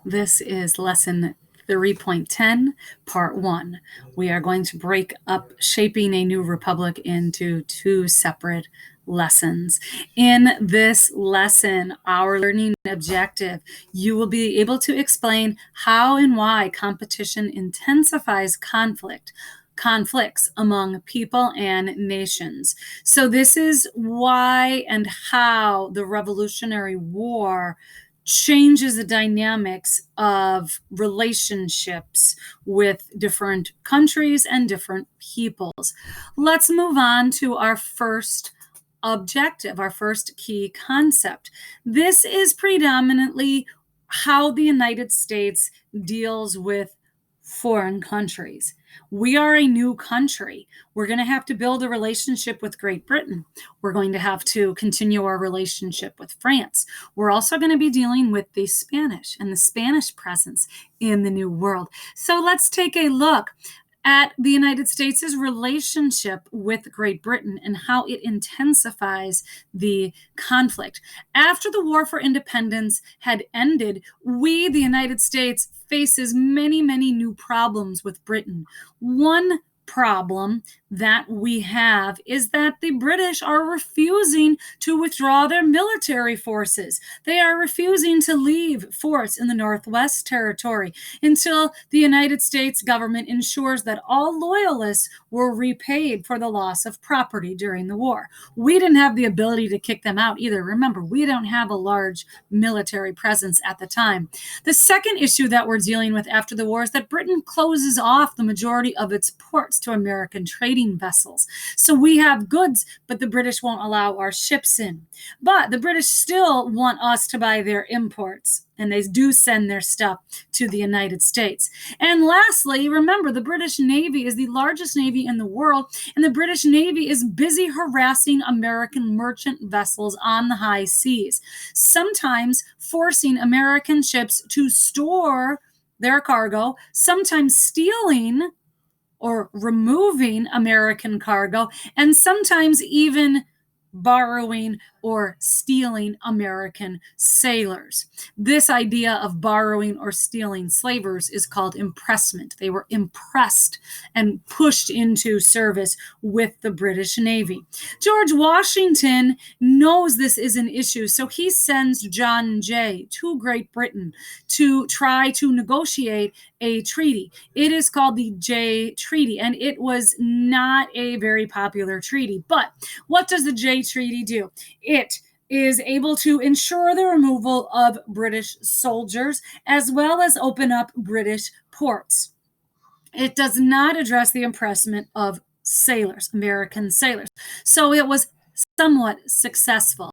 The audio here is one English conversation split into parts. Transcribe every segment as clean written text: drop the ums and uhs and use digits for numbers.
This is lesson 3.10, part 1. We are going to break up Shaping a New Republic into 2 separate lessons. In this lesson, our learning objective, you will be able to explain how and why competition intensifies conflicts among people and nations. So this is why and how the Revolutionary War changes the dynamics of relationships with different countries and different peoples. Let's move on to our first objective, our first key concept. This is predominantly how the United States deals with foreign countries. We are a new country. We're going to have to build a relationship with Great Britain. We're going to have to continue our relationship with France. We're also going to be dealing with the Spanish and the Spanish presence in the New World. So let's take a look at the United States' relationship with Great Britain and how it intensifies the conflict. After the War for Independence had ended, we, the United States, faces many, many new problems with Britain. One problem that we have is that the British are refusing to withdraw their military forces. They are refusing to leave forts in the Northwest Territory until the United States government ensures that all loyalists were repaid for the loss of property during the war. We didn't have the ability to kick them out either. Remember, we don't have a large military presence at the time. The second issue that we're dealing with after the war is that Britain closes off the majority of its ports to American trading vessels. So we have goods, but the British won't allow our ships in. But the British still want us to buy their imports, and they do send their stuff to the United States. And lastly, remember, the British Navy is the largest navy in the world, and the British Navy is busy harassing American merchant vessels on the high seas, sometimes forcing American ships to store their cargo, sometimes stealing or removing American cargo, and sometimes even borrowing or stealing American sailors. This idea of borrowing or stealing slavers is called impressment. They were impressed and pushed into service with the British Navy. George Washington knows this is an issue, so he sends John Jay to Great Britain to try to negotiate a treaty. It is called the Jay Treaty, and it was not a very popular treaty. But what does the Jay Treaty do? It is able to ensure the removal of British soldiers as well as open up British ports. It does not address the impressment of sailors, American sailors. So it was somewhat successful.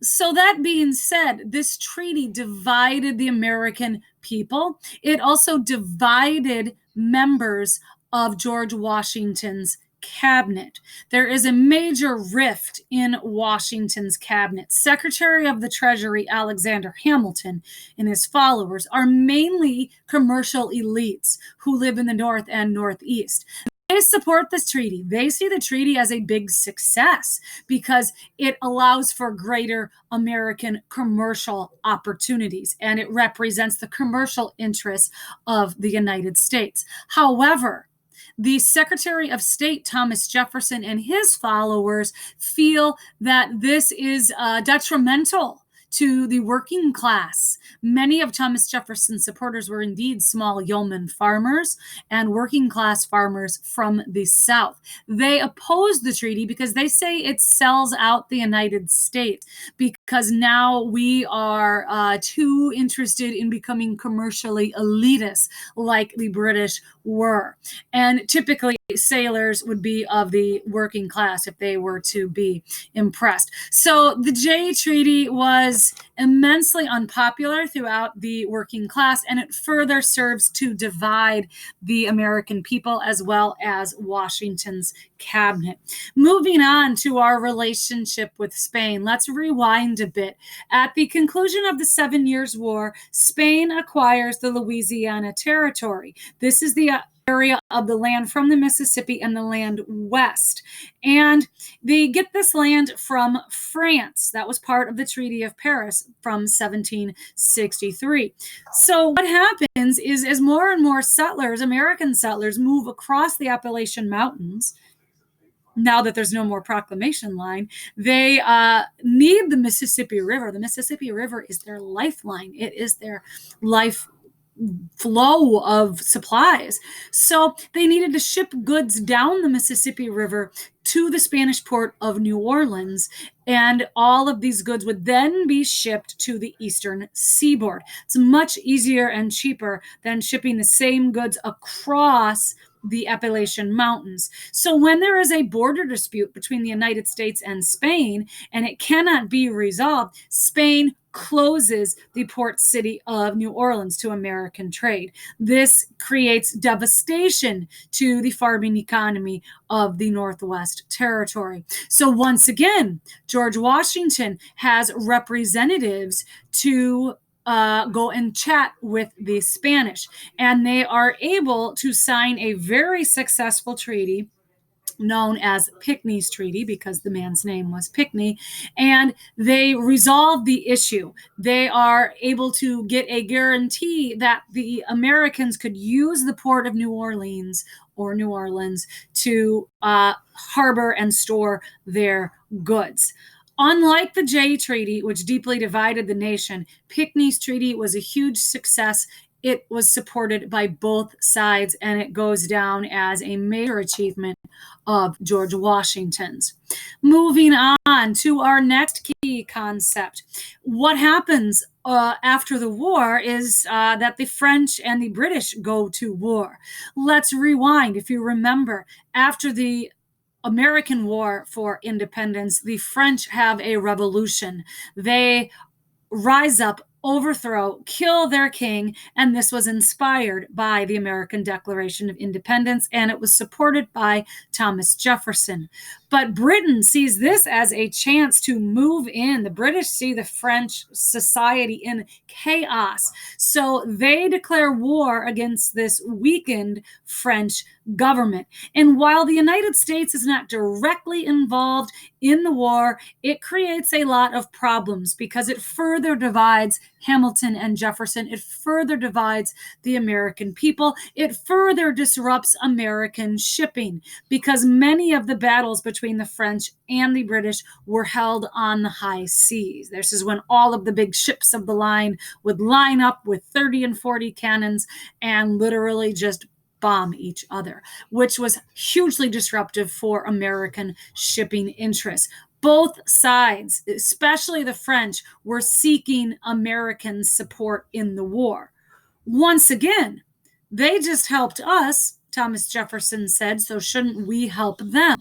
So that being said, this treaty divided the American people. It also divided members of George Washington's cabinet. There is a major rift in Washington's cabinet. Secretary of the Treasury Alexander Hamilton and his followers are mainly commercial elites who live in the North and Northeast. They support this treaty. They see the treaty as a big success because it allows for greater American commercial opportunities and it represents the commercial interests of the United States. However, the Secretary of State, Thomas Jefferson, and his followers feel that this is detrimental to the working class. Many of Thomas Jefferson's supporters were indeed small yeoman farmers and working class farmers from the South. They oppose the treaty because they say it sells out the United States because now we are too interested in becoming commercially elitist like the British were. And typically sailors would be of the working class if they were to be impressed. So the Jay Treaty was immensely unpopular throughout the working class, and it further serves to divide the American people as well as Washington's cabinet. Moving on to our relationship with Spain, let's rewind a bit. At the conclusion of the 7 Years' War, Spain acquires the Louisiana Territory. This is the area of the land from the Mississippi and the land west. And they get this land from France. That was part of the Treaty of Paris from 1763. So what happens is as more and more settlers, American settlers, move across the Appalachian Mountains, now that there's no more Proclamation line, they need the Mississippi River. The Mississippi River is their lifeline. It is their life flow of supplies. So they needed to ship goods down the Mississippi River to the Spanish port of New Orleans, and all of these goods would then be shipped to the eastern seaboard. It's much easier and cheaper than shipping the same goods across the Appalachian Mountains. So when there is a border dispute between the United States and Spain, and it cannot be resolved, Spain closes the port city of New Orleans to American trade. This creates devastation to the farming economy of the Northwest Territory. So once again, George Washington has representatives to go and chat with the Spanish, and they are able to sign a very successful treaty known as Pinckney's Treaty, because the man's name was Pinckney, and they resolve the issue. They are able to get a guarantee that the Americans could use the port of New Orleans or New Orleans to harbor and store their goods. Unlike the Jay Treaty, which deeply divided the nation, Pinckney's Treaty was a huge success. It was supported by both sides, and it goes down as a major achievement of George Washington's. Moving on to our next key concept. What happens after the war is that the French and the British go to war. Let's rewind. If you remember, after the American War for Independence, the French have a revolution. They rise up, overthrow, kill their king, and this was inspired by the American Declaration of Independence, and it was supported by Thomas Jefferson. But Britain sees this as a chance to move in. The British see the French society in chaos, so they declare war against this weakened French government. And while the United States is not directly involved in the war, it creates a lot of problems because it further divides Hamilton and Jefferson. It further divides the American people. It further disrupts American shipping because many of the battles between the French and the British were held on the high seas. This is when all of the big ships of the line would line up with 30 and 40 cannons and literally just bomb each other, which was hugely disruptive for American shipping interests. Both sides, especially the French, were seeking American support in the war. Once again, they just helped us, Thomas Jefferson said, so shouldn't we help them?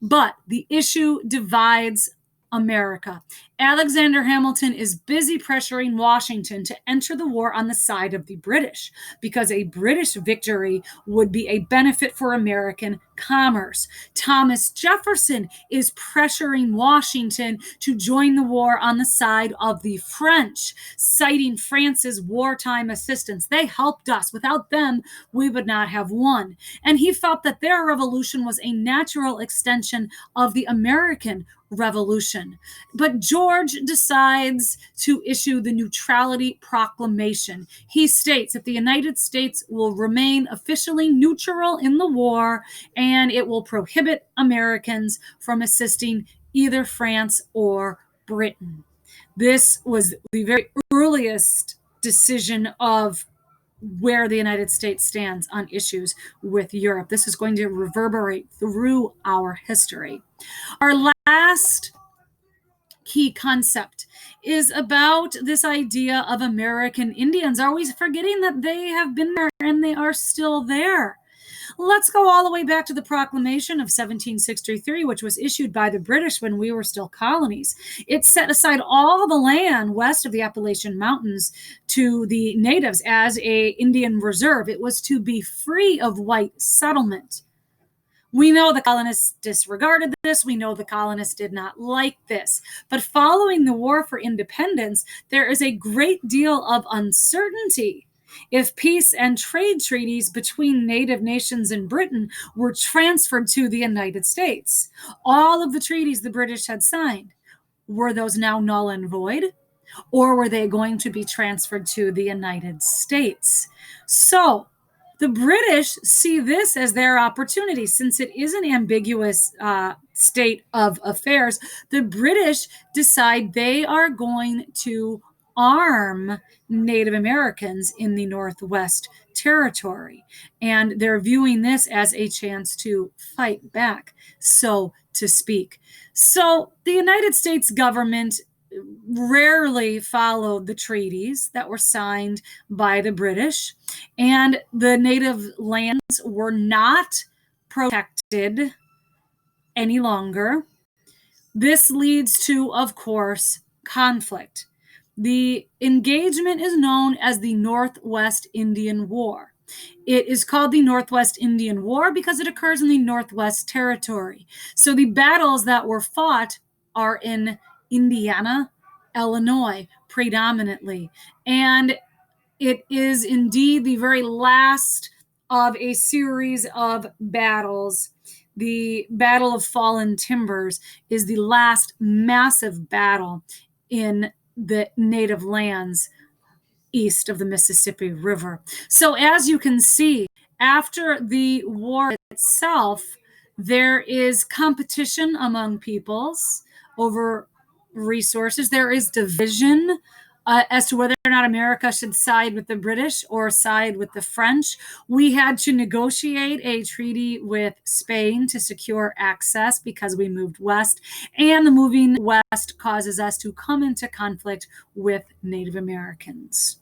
But the issue divides America. Alexander Hamilton is busy pressuring Washington to enter the war on the side of the British because a British victory would be a benefit for American commerce. Thomas Jefferson is pressuring Washington to join the war on the side of the French, citing France's wartime assistance. They helped us. Without them, we would not have won. And he felt that their revolution was a natural extension of the American Revolution. But George decides to issue the Neutrality Proclamation. He states that the United States will remain officially neutral in the war, and it will prohibit Americans from assisting either France or Britain. This was the very earliest decision of where the United States stands on issues with Europe. This is going to reverberate through our history. Our last key concept is about this idea of American Indians. Are we forgetting that they have been there and they are still there? Let's go all the way back to the Proclamation of 1763, which was issued by the British when we were still colonies. It set aside all the land west of the Appalachian Mountains to the natives as an Indian reserve. It was to be free of white settlement. We know the colonists disregarded this. We know the colonists did not like this. But following the War for Independence, there is a great deal of uncertainty. if peace and trade treaties between native nations and Britain were transferred to the United States. All of the treaties the British had signed, were those now null and void? Or were they going to be transferred to the United States? So the British see this as their opportunity. Since it is an ambiguous state of affairs, the British decide they are going to arm Native Americans in the Northwest Territory. And they're viewing this as a chance to fight back, so to speak. So the United States government rarely followed the treaties that were signed by the British, and the native lands were not protected any longer. This leads to, of course, conflict. The engagement is known as the Northwest Indian War. It is called the Northwest Indian War because it occurs in the Northwest Territory. So the battles that were fought are in Indiana, Illinois, predominantly. And it is indeed the very last of a series of battles. The Battle of Fallen Timbers is the last massive battle in the native lands east of the Mississippi River. So as you can see, after the war itself, there is competition among peoples over resources. There is division as to whether or not America should side with the British or side with the French. We had to negotiate a treaty with Spain to secure access because we moved west, and the moving west causes us to come into conflict with Native Americans.